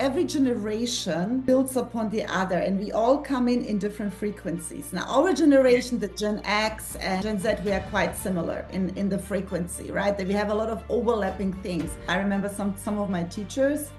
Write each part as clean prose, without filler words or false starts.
every generation builds upon the other, and we all come in different frequencies. Now, our generation, the Gen X and Gen Z, we are quite similar in the frequency, right? That we have a lot of overlapping things. I remember some of my teachers,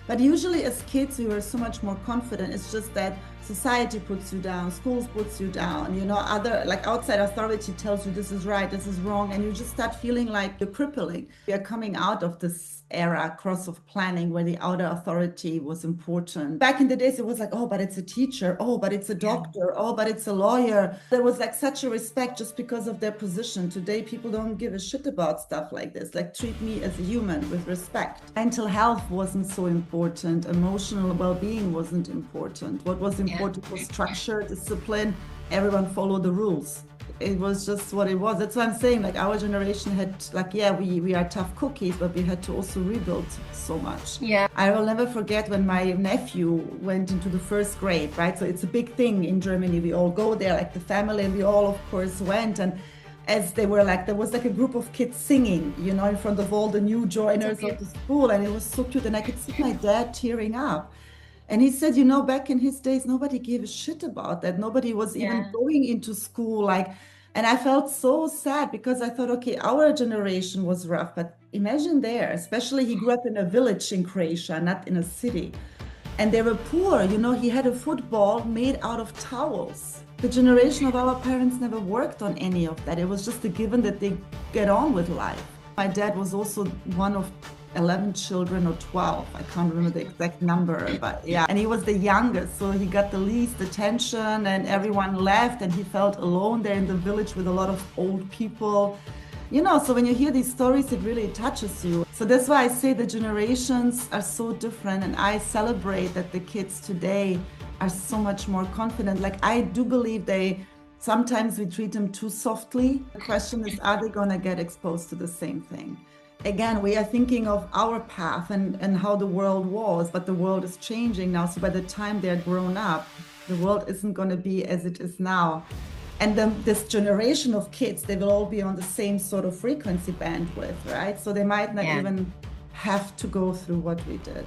but usually as kids, we were so much more confident. It's just that society puts you down, schools puts you down, other like outside authority tells you this is right, this is wrong, and you just start feeling like you're crippling. We are coming out of this era, cross of planning, where the outer authority was important. Back in the days, it was like, oh, but it's a teacher, oh, but it's a doctor, oh, but it's a lawyer. There was like such a respect just because of their position. Today, people don't give a shit about stuff like this. Like, treat me as a human with respect. Mental health wasn't so important. Emotional well-being wasn't important. What was important was structure, discipline. Everyone followed the rules. It was just what it was. That's why I'm saying, like, our generation had, like, we are tough cookies, but we had to also rebuild so much. Yeah. I will never forget when my nephew went into the first grade, right? So it's a big thing in Germany. We all go there, like the family, and we all, of course, went. And as they were like, there was like a group of kids singing, in front of all the new joiners of the school. And it was so cute. And I could see my dad tearing up. And he said, back in his days, nobody gave a shit about that. Nobody was even going into school. And I felt so sad because I thought, okay, our generation was rough, but imagine there, especially he grew up in a village in Croatia, not in a city. And they were poor, he had a football made out of towels. The generation of our parents never worked on any of that. It was just a given that they get on with life. My dad was also one of 11 children or 12. I can't remember the exact number, but yeah. And he was the youngest, so he got the least attention and everyone left and he felt alone there in the village with a lot of old people. So when you hear these stories, it really touches you. So that's why I say the generations are so different, and I celebrate that the kids today are so much more confident. Like, I do believe sometimes we treat them too softly. The question is, are they gonna get exposed to the same thing? Again, we are thinking of our path and how the world was, but the world is changing now. So by the time they're grown up, the world isn't going to be as it is now. And then this generation of kids, they will all be on the same sort of frequency bandwidth, right? So they might not even have to go through what we did.